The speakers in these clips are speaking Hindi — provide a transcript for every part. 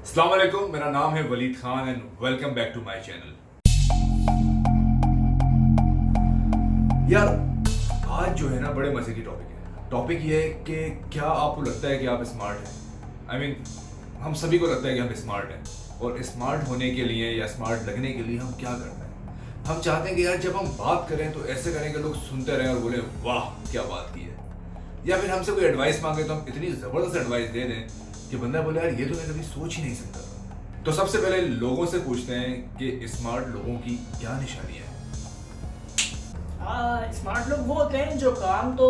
अस्सलाम वालेकुम, मेरा नाम है Walid Khan and welcome back to my channel. यार आज जो है ना बड़े मजे की टॉपिक है। टॉपिक ये है कि क्या आपको लगता है कि आप स्मार्ट हैं? आई मीन हम सभी को लगता है कि हम स्मार्ट हैं, और स्मार्ट होने के लिए या स्मार्ट लगने के लिए हम क्या करते हैं? हम चाहते हैं कि यार जब हम बात करें तो ऐसे करें कि लोग सुनते रहें और बोले वाह क्या बात की है, या फिर हमसे कोई एडवाइस मांगे तो हम इतनी ज़बरदस्त एडवाइस दे दें कि बंदा बोले यार ये तो मैं कभी सोच ही नहीं सकता था। तो सबसे पहले लोगों से पूछते हैं कि स्मार्ट लोगों की क्या निशानियां हैं। हाँ, स्मार्ट लोग वो होते हैं जो काम तो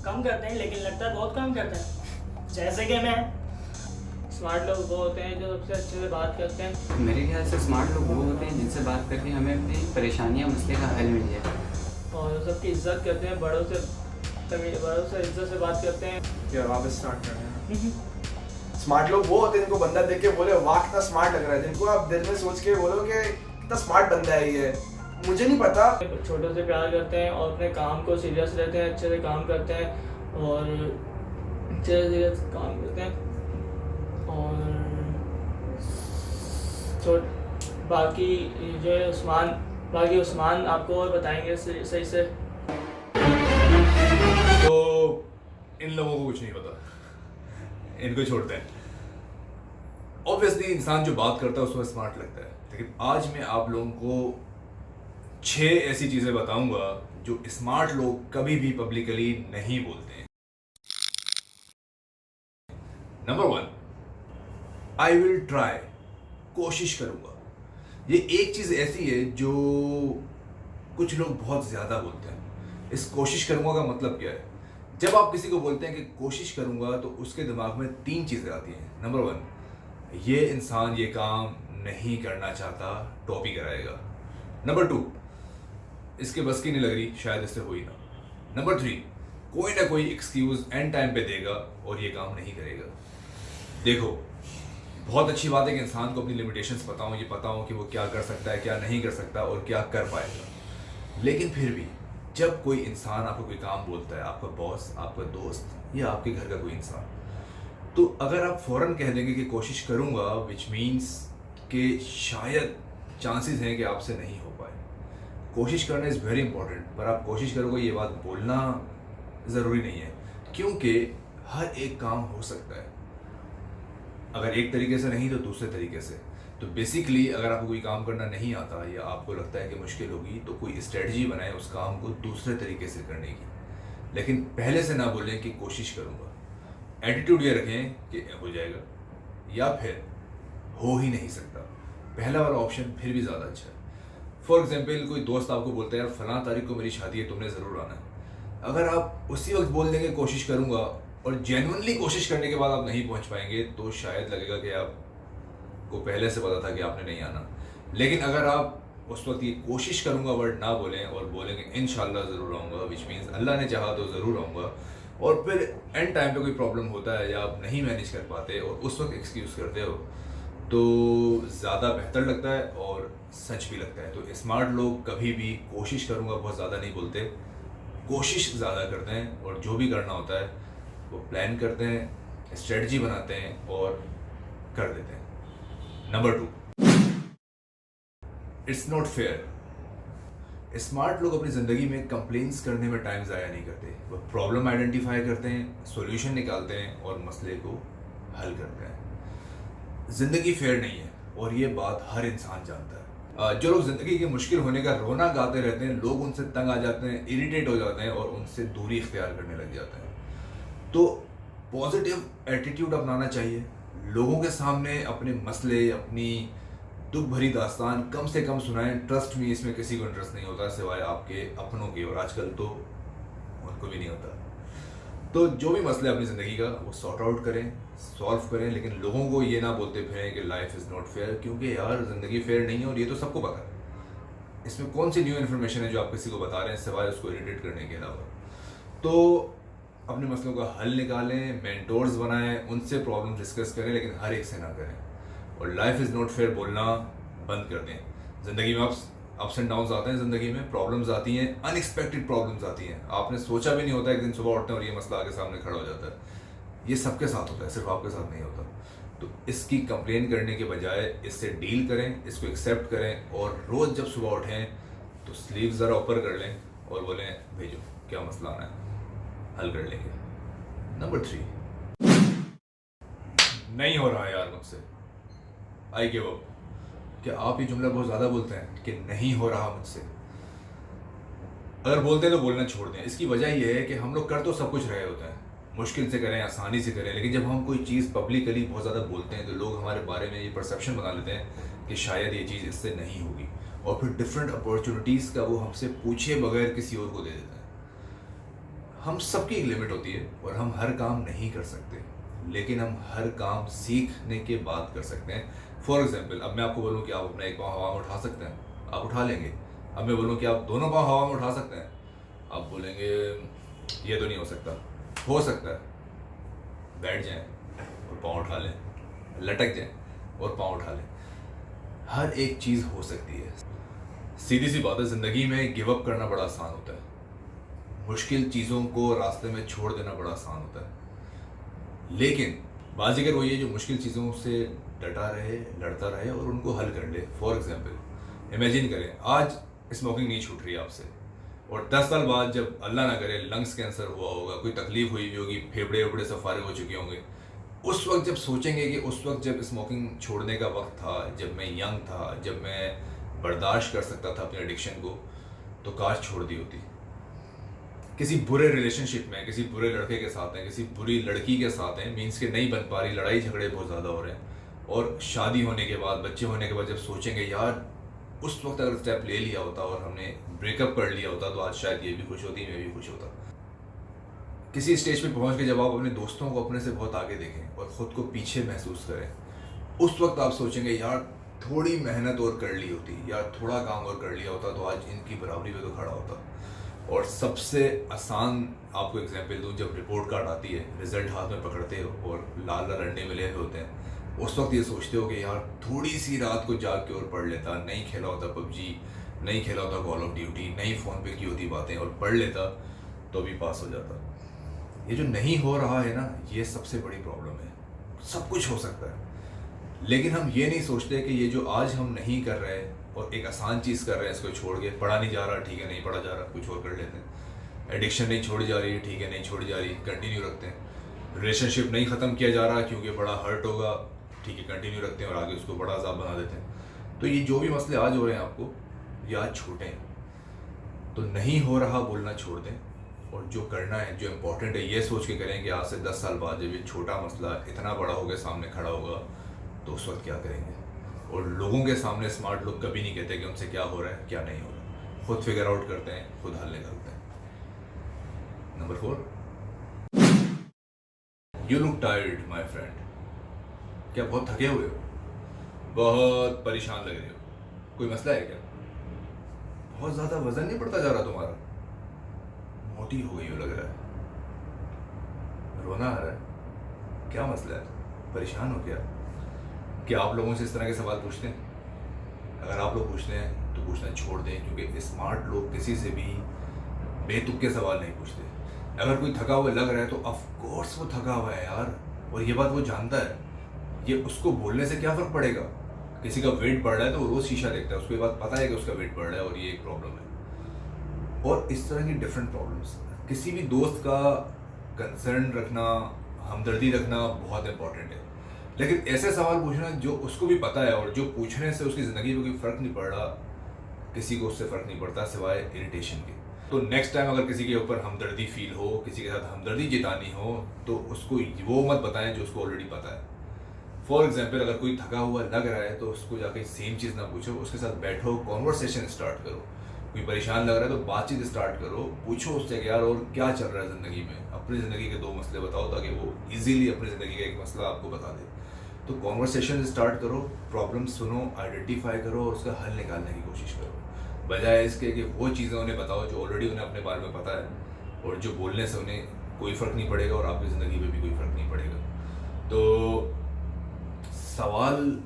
कम करते हैं लेकिन लगता है बहुत काम करते हैं। जैसे कि मैं। स्मार्ट लोग वो होते हैं जो सबसे अच्छे से बात करते हैं। मेरे ख्याल से स्मार्ट लोग वो होते हैं जिनसे बात करके हमें अपनी परेशानियाँ मसले का हल मिल जाए और सबकी इज्जत करते हैं, बड़ों से इज्जत से बात करते हैं। यार वापस स्टार्ट कर रहे हैं। स्मार्ट लोग वो होते हैं जिनको बंदा देख के बोले वाह कितना स्मार्ट लग रहा है, जिनको आप दिल में सोच के बोलो कि कितना स्मार्ट बंदा है ये। मुझे नहीं पता। छोटों से प्यार करते हैं और अपने काम को सीरियस लेते हैं, अच्छे से काम करते हैं और अच्छे से काम करते हैं। और बाकी जो है उस्मान आपको और बताएंगे सही से। तो इन लोगों को कुछ नहीं पता, इनको छोड़ते हैं। ऑब्वियसली इंसान जो बात करता है उसको स्मार्ट लगता है, लेकिन आज मैं आप लोगों को 6 ऐसी चीजें बताऊंगा जो स्मार्ट लोग कभी भी पब्लिकली नहीं बोलते हैं। नंबर 1, आई विल ट्राई, कोशिश करूंगा। ये एक चीज ऐसी है जो कुछ लोग बहुत ज्यादा बोलते हैं। इस कोशिश करूंगा का मतलब क्या है? जब आप किसी को बोलते हैं कि कोशिश करूंगा तो उसके दिमाग में 3 चीजें आती हैं। नंबर 1, ये इंसान ये काम नहीं करना चाहता, टॉपी कराएगा। नंबर 2, इसके बस की नहीं लग रही, शायद इससे हो ही ना। नंबर 3, कोई ना कोई एक्सक्यूज एंड टाइम पे देगा और ये काम नहीं करेगा। देखो, बहुत अच्छी बात है कि इंसान को अपनी लिमिटेशंस पता हो, ये पता हो कि वो क्या कर सकता है, क्या नहीं कर सकता और क्या कर पाएगा। लेकिन फिर भी जब कोई इंसान आपको कोई काम बोलता है, आपका बॉस, आपका दोस्त या आपके घर का कोई इंसान, तो अगर आप फौरन कह देंगे कि कोशिश करूंगा, विच मीन्स कि शायद चांसेस हैं कि आपसे नहीं हो पाए। कोशिश करना इज़ वेरी इंपॉर्टेंट, पर आप कोशिश करोगे ये बात बोलना ज़रूरी नहीं है, क्योंकि हर एक काम हो सकता है। अगर एक तरीके से नहीं तो दूसरे तरीके से। तो बेसिकली अगर आपको कोई काम करना नहीं आता या आपको लगता है कि मुश्किल होगी, तो कोई स्ट्रेटजी बनाए उस काम को दूसरे तरीके से करने की। लेकिन पहले से ना बोलें कि कोशिश करूँगा। एटीट्यूड ये रखें कि हो जाएगा या फिर हो ही नहीं सकता। पहला वाला ऑप्शन फिर भी ज़्यादा अच्छा है। फॉर एग्जाम्पल, कोई दोस्त आपको बोलता है यार फलां तारीख को मेरी शादी है, तुमने ज़रूर आना है। अगर आप उसी वक्त बोल देंगे कोशिश करूँगा और जेन्युइनली कोशिश करने के बाद आप नहीं पहुँच पाएंगे, तो शायद लगेगा कि आपको पहले से पता था कि आपने नहीं आना। लेकिन अगर आप उस वक्त ये कोशिश करूँगा वर्ड ना बोलें और बोलेंगे इंशाल्लाह ज़रूर आऊँगा, विच मीन्स अल्लाह ने चाहा तो ज़रूर आऊँगा, और फिर एंड टाइम पे कोई प्रॉब्लम होता है या आप नहीं मैनेज कर पाते और उस वक्त एक्सक्यूज़ करते हो, तो ज़्यादा बेहतर लगता है और सच भी लगता है। तो स्मार्ट लोग कभी भी कोशिश करूँगा बहुत ज़्यादा नहीं बोलते, कोशिश ज़्यादा करते हैं, और जो भी करना होता है वो प्लान करते हैं, स्ट्रेटजी बनाते हैं और कर देते हैं। Number 2, it's not fair. Smart लोग अपनी ज़िंदगी में कंप्लेंट्स करने में टाइम ज़ाया नहीं करते। वो प्रॉब्लम आइडेंटिफाई करते हैं, सॉल्यूशन निकालते हैं और मसले को हल करते हैं। ज़िंदगी फेयर नहीं है और ये बात हर इंसान जानता है। जो लोग ज़िंदगी के मुश्किल होने का रोना गाते रहते हैं, लोग उनसे तंग आ जाते हैं, इरिटेट हो जाते हैं और उनसे दूरी इख्तियार करने लग जाते हैं। तो पॉजिटिव एटीट्यूड अपनाना चाहिए। लोगों के सामने अपने मसले, अपनी दुख भरी दास्तान कम से कम सुनाएं। ट्रस्ट में इसमें किसी को इंटरेस्ट नहीं होता सिवाय आपके अपनों के, और आजकल तो उनको भी नहीं होता। तो जो भी मसले अपनी ज़िंदगी का वो सॉर्ट आउट करें, सॉल्व करें, लेकिन लोगों को ये ना बोलते फिरें कि लाइफ इज़ नॉट फेयर, क्योंकि यार ज़िंदगी फेयर नहीं है और ये तो सबको पता है। इसमें कौन सी न्यू इन्फॉर्मेशन है जो आप किसी को बता रहे हैं सिवाय उसको इरिटेट करने के अलावा? तो अपने मसलों का हल निकालें, मेंटोर्स बनाएं, उनसे प्रॉब्लम डिस्कस करें, लेकिन हर एक से ना करें। और लाइफ इज़ नॉट फेयर बोलना बंद कर दें। ज़िंदगी में अप्स एंड डाउन्स आते हैं, ज़िंदगी में प्रॉब्लम्स आती हैं, अनएक्सपेक्टेड प्रॉब्लम्स आती हैं। आपने सोचा भी नहीं होता, एक दिन सुबह उठते हैं और ये मसला आगे सामने खड़ा हो जाता है। ये सबके साथ होता है, सिर्फ आपके साथ नहीं होता। तो इसकी कंप्लेन करने के बजाय इससे डील करें, इसको एक्सेप्ट करें और रोज़ जब सुबह उठें तो स्लीव ज़रा ऊपर कर लें और बोलें भेजो क्या मसला आना है, हल कर लेंगे। नंबर 3, नहीं हो रहा यार मुझसे, आई गिव अप। क्या आप ये जुमला बहुत ज़्यादा बोलते हैं कि नहीं हो रहा मुझसे? अगर बोलते हैं तो बोलना छोड़ दें। इसकी वजह यह है कि हम लोग कर तो सब कुछ रहे होते हैं, मुश्किल से करें, आसानी से करें, लेकिन जब हम कोई चीज़ पब्लिकली बहुत ज़्यादा बोलते हैं तो लोग हमारे बारे में ये परसेप्शन बना लेते हैं कि शायद ये चीज़ इससे नहीं होगी, और फिर डिफरेंट अपॉर्चुनिटीज़ का वो हमसे पूछे बगैर किसी और को दे देते हैं। हम सबकी एक लिमिट होती है और हम हर काम नहीं कर सकते, लेकिन हम हर काम सीखने के बाद कर सकते हैं। फॉर एग्जाम्पल, अब मैं आपको बोलूँ कि आप अपना एक पाँव हवा में उठा सकते हैं, आप उठा लेंगे। अब मैं बोलूँ कि आप दोनों पाँव हवा में उठा सकते हैं, आप बोलेंगे ये तो नहीं हो सकता। हो सकता है, बैठ जाएं और पाँव उठा लें, लटक जाएं और पाँव उठा लें, हर एक चीज़ हो सकती है। सीधी सी बात है, ज़िंदगी में गिव अप करना बड़ा आसान होता है, मुश्किल चीज़ों को रास्ते में छोड़ देना बड़ा आसान होता है, लेकिन बाजीगर वही है जो मुश्किल चीज़ों से डटा रहे, लड़ता रहे और उनको हल कर ले। फॉर एग्जाम्पल, इमेजिन करें आज स्मोकिंग नहीं छूट रही आपसे, और 10 साल बाद जब अल्लाह ना करे लंग्स कैंसर हुआ होगा, कोई तकलीफ हुई भी होगी, फेफड़े वेफड़े सब फारिग हो चुके होंगे, उस वक्त जब सोचेंगे कि उस वक्त जब स्मोकिंग छोड़ने का वक्त था, जब मैं यंग था, जब मैं बर्दाश्त कर सकता था अपने एडिक्शन को, तो काश छोड़ दी होती। किसी बुरे रिलेशनशिप में, किसी बुरे लड़के के साथ हैं, किसी बुरी लड़की के साथ हैं, मीन्स के नहीं बन पा रही, लड़ाई झगड़े बहुत ज़्यादा हो रहे हैं, और शादी होने के बाद, बच्चे होने के बाद जब सोचेंगे यार उस वक्त अगर स्टेप ले लिया होता और हमने ब्रेकअप कर लिया होता तो आज शायद ये भी खुश होती, मैं भी खुश होता। किसी स्टेज पे पहुंच के जब आप अपने दोस्तों को अपने से बहुत आगे देखें और ख़ुद को पीछे महसूस करें, उस वक्त आप सोचेंगे यार थोड़ी मेहनत और कर ली होती, यार थोड़ा काम और कर लिया होता तो आज इनकी बराबरी पे तो खड़ा होता। और सबसे आसान आपको एग्जांपल दूँ, जब रिपोर्ट कार्ड आती है, रिजल्ट हाथ में पकड़ते हो और लाल लाल अंडे मिले हुए होते हैं, उस वक्त ये सोचते हो कि यार थोड़ी सी रात को जाग के और पढ़ लेता, नहीं खेला होता पबजी, नहीं खेला होता कॉल ऑफ ड्यूटी, नहीं फ़ोन पे की होती बातें और पढ़ लेता तो भी पास हो जाता। ये जो नहीं हो रहा है ना, ये सबसे बड़ी प्रॉब्लम है। सब कुछ हो सकता है, लेकिन हम ये नहीं सोचते कि ये जो आज हम नहीं कर रहे और एक आसान चीज़ कर रहे हैं, इसको छोड़ के, पढ़ा नहीं जा रहा, ठीक है, नहीं पढ़ा जा रहा, कुछ और कर लेते हैं। एडिक्शन नहीं छोड़ी जा रही, ठीक है, नहीं छोड़ी जा रही, कंटिन्यू रखते हैं। रिलेशनशिप नहीं ख़त्म किया जा रहा क्योंकि बड़ा हर्ट होगा, ठीक है, कंटिन्यू रखते हैं और आगे उसको बड़ा अज़ाब बना देते हैं। तो ये जो भी मसले आज हो रहे हैं आपको, ये आज छोटे हैं, तो नहीं हो रहा बोलना छोड़ दें, और जो करना है, जो इम्पोर्टेंट है, ये सोच के करें कि आज से 10 साल बाद जब ये छोटा मसला इतना बड़ा हो गया सामने खड़ा होगा तो उस वक्त क्या करेंगे। और लोगों के सामने स्मार्ट लोग कभी नहीं कहते कि उनसे क्या हो रहा है क्या नहीं हो रहा, खुद फिगर आउट करते हैं, खुद हल निकालते हैं। Number 4, you look tired my friend. क्या बहुत थके हुए हो, बहुत परेशान लग रहे हो, कोई मसला है क्या? बहुत ज़्यादा वजन नहीं बढ़ता जा रहा तुम्हारा, मोटी हो गई हो लग रहा है, रोना आ रहा है, क्या मसला है, परेशान हो क्या आप लोगों से इस तरह के सवाल पूछते हैं? अगर आप लोग पूछते हैं तो पूछना छोड़ दें, क्योंकि स्मार्ट लोग किसी से भी बेतुके सवाल नहीं पूछते। अगर कोई थका हुआ लग रहा है तो ऑफ कोर्स वो थका हुआ है यार, और ये बात वो जानता है, ये उसको बोलने से क्या फ़र्क पड़ेगा। किसी का वेट बढ़ रहा है तो वो रोज़ शीशा देखता है, उसको ये बात पता है कि उसका वेट बढ़ रहा है और ये एक प्रॉब्लम है। और इस तरह की डिफरेंट प्रॉब्लम्स, किसी भी दोस्त का कंसर्न रखना, हमदर्दी रखना बहुत इंपॉर्टेंट है, लेकिन ऐसे सवाल पूछना जो उसको भी पता है और जो पूछने से उसकी ज़िंदगी में कोई फ़र्क नहीं पड़ रहा, किसी को उससे फ़र्क नहीं पड़ता सिवाय इरिटेशन के। तो नेक्स्ट टाइम अगर किसी के ऊपर हमदर्दी फील हो, किसी के साथ हमदर्दी जतानी हो, तो उसको वो मत बताएं जो उसको ऑलरेडी पता है। फॉर एग्जाम्पल, अगर कोई थका हुआ लग रहा है तो उसको जाके सेम चीज़ ना पूछो, उसके साथ बैठो, कॉन्वर्सेशन स्टार्ट करो। कोई परेशान लग रहा है तो बातचीत स्टार्ट करो, पूछो उससे कि यार और क्या चल रहा है ज़िंदगी में, अपनी ज़िंदगी के 2 मसले बताओ ताकि वो इजीली अपनी ज़िंदगी का एक मसला आपको बता दे। तो कॉन्वर्सेशन स्टार्ट करो, प्रॉब्लम सुनो, आइडेंटिफाई करो और उसका हल निकालने की कोशिश करो, बजाय इसके कि वो चीज़ें उन्हें बताओ जो ऑलरेडी उन्हें अपने बारे में पता है और जो बोलने से उन्हें कोई फ़र्क नहीं पड़ेगा और आपकी ज़िंदगी में भी कोई फ़र्क नहीं पड़ेगा। तो सवाल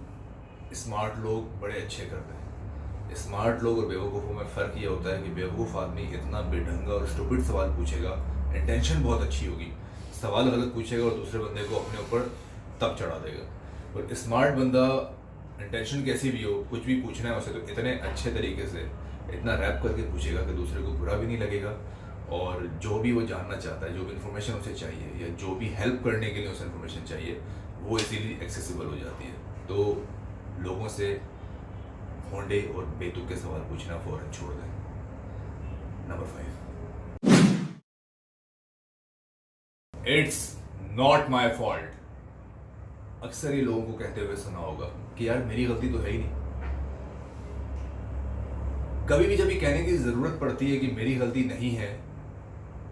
स्मार्ट लोग बड़े अच्छे करते हैं। स्मार्ट लोग और बेवकूफ़ों में फ़र्क ये होता है कि बेवकूफ़ आदमी इतना बेढंगा और स्टूपिड सवाल पूछेगा, इंटेंशन बहुत अच्छी होगी, सवाल गलत पूछेगा और दूसरे बंदे को अपने ऊपर तब चढ़ा देगा। और स्मार्ट बंदा इंटेंशन कैसी भी हो, कुछ भी पूछना है उसे तो इतने अच्छे तरीके से इतना रैप करके पूछेगा कि दूसरे को बुरा भी नहीं लगेगा, और जो भी वो जानना चाहता है, जो भी इन्फॉर्मेशन उसे चाहिए या जो भी हेल्प करने के लिए उसे इन्फॉर्मेशन चाहिए, वो इजीली एक्सेसिबल हो जाती है। तो लोगों से होंडे और बेतुके सवाल पूछना फ़ौरन छोड़ दें। Number 5, it's not my fault. अक्सर ही लोगों को कहते हुए सुना होगा कि यार मेरी गलती तो है ही नहीं। कभी भी जब ये कहने की ज़रूरत पड़ती है कि मेरी गलती नहीं है,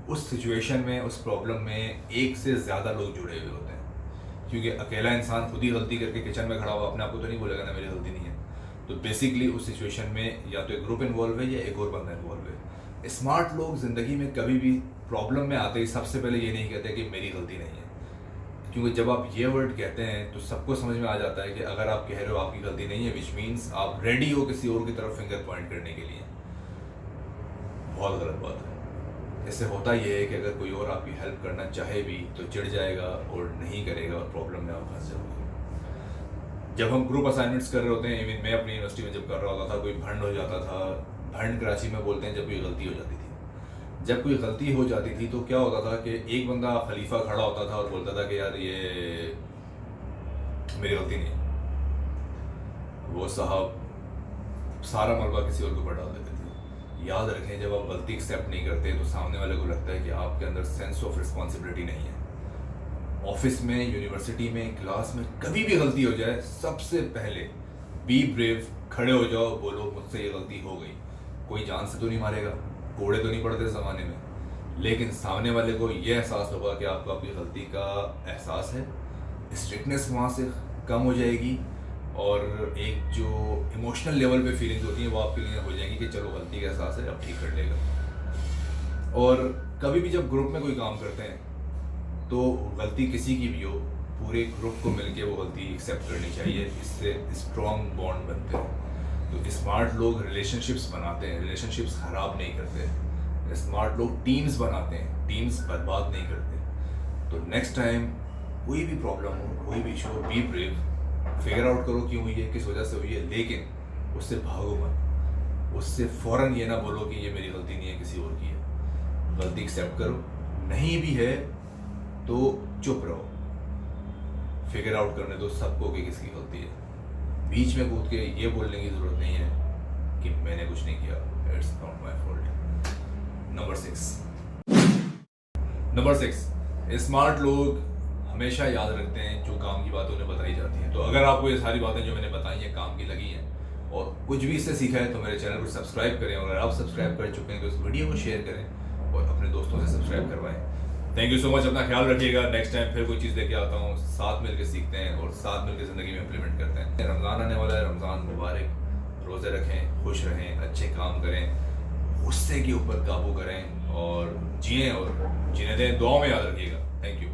उस सिचुएशन में, उस प्रॉब्लम में एक से ज़्यादा लोग जुड़े हुए होते हैं, क्योंकि अकेला इंसान खुद ही गलती करके किचन में खड़ा हुआ अपने आप को तो नहीं बोलेगा ना मेरी गलती नहीं है। तो बेसिकली उस सिचुएशन में या तो एक ग्रुप इन्वॉल्व है या एक और बंदा इन्वॉल्व है। स्मार्ट लोग ज़िंदगी में कभी भी प्रॉब्लम में आते ही सबसे पहले ये नहीं कहते कि मेरी गलती नहीं है, क्योंकि जब आप ये वर्ड कहते हैं तो सबको समझ में आ जाता है कि अगर आप कह रहे हो आपकी गलती नहीं है, विच मीन्स आप रेडी हो किसी और की तरफ फिंगर पॉइंट करने के लिए। बहुत गलत बात है। इससे होता ये है कि अगर कोई और आपकी हेल्प करना चाहे भी तो चिढ़ जाएगा और नहीं करेगा और प्रॉब्लम में आप फंस जाओगे। जब हम ग्रुप असाइनमेंट्स कर रहे होते हैं, इवन मैं अपनी यूनिवर्सिटी में जब कर रहा होता था, कोई भंड हो जाता था, भंड कराची में बोलते हैं जब कोई गलती हो जाती थी। जब कोई गलती हो जाती थी तो क्या होता था कि एक बंदा खलीफा खड़ा होता था और बोलता था कि यार ये मेरी गलती नहीं है। वो साहब सारा मलबा किसी और के ऊपर डाल देते थे। याद रखें, जब आप गलती एक्सेप्ट नहीं करते तो सामने वाले को लगता है कि आपके अंदर सेंस ऑफ रिस्पॉन्सिबिलिटी नहीं है। ऑफिस में, यूनिवर्सिटी में, क्लास में कभी भी गलती हो जाए, सबसे पहले बी ब्रेव, खड़े हो जाओ, बोलो मुझसे ये गलती हो गई। कोई जान से तो नहीं मारेगा, कोड़े तो नहीं पड़ते इस ज़माने में, लेकिन सामने वाले को ये एहसास होगा कि आपको आपकी गलती का एहसास है। स्ट्रिक्टनेस वहाँ से कम हो जाएगी और एक जो इमोशनल लेवल पे फीलिंग्स होती हैं वो आपके लिए हो जाएंगी कि चलो गलती का एहसास है, अब ठीक कर लेगा। और कभी भी जब ग्रुप में कोई काम करते हैं तो गलती किसी की भी हो, पूरे ग्रुप को मिलके वो गलती एक्सेप्ट करनी चाहिए। इससे स्ट्रॉन्ग बॉन्ड बनते हैं। तो स्मार्ट लोग रिलेशनशिप्स बनाते हैं, रिलेशनशिप्स ख़राब नहीं करते। स्मार्ट लोग टीम्स बनाते हैं, टीम्स बर्बाद नहीं करते। तो नेक्स्ट टाइम कोई भी प्रॉब्लम हो, कोई भी इशू हो, बी ब्रेव, फिगर आउट करो क्यों हुई है, किस वजह से हुई है, लेकिन उससे भागो मत। उससे फ़ौरन ये ना बोलो कि ये मेरी गलती नहीं है, किसी और की है। गलती एक्सेप्ट करो, नहीं भी है तो चुप रहो, फिगर आउट करने दो सबको कि किसकी गलती है। बीच में कूद के ये बोलने की ज़रूरत नहीं है कि मैंने कुछ नहीं किया, it's not my fault. Number 6, smart लोग हमेशा याद रखते हैं जो काम की बातें उन्हें बताई जाती हैं। तो अगर आपको ये सारी बातें जो मैंने बताई हैं काम की लगी हैं और कुछ भी इससे सीखा है तो मेरे चैनल को सब्सक्राइब करें, और अगर आप सब्सक्राइब कर चुके हैं तो इस वीडियो को शेयर करें और अपने दोस्तों से सब्सक्राइब करवाएं। थैंक यू सो मच, अपना ख्याल रखिएगा। नेक्स्ट टाइम फिर कोई चीज़ लेके आता हूँ, साथ मिलकर सीखते हैं और साथ मिलकर ज़िंदगी में इम्प्लीमेंट करते हैं। रमज़ान आने वाला है, रमज़ान मुबारक। रोज़े रखें, खुश रहें, अच्छे काम करें, गुस्से के ऊपर काबू करें और जिएं और जीने दें। दुआओं में याद रखिएगा। Thank you.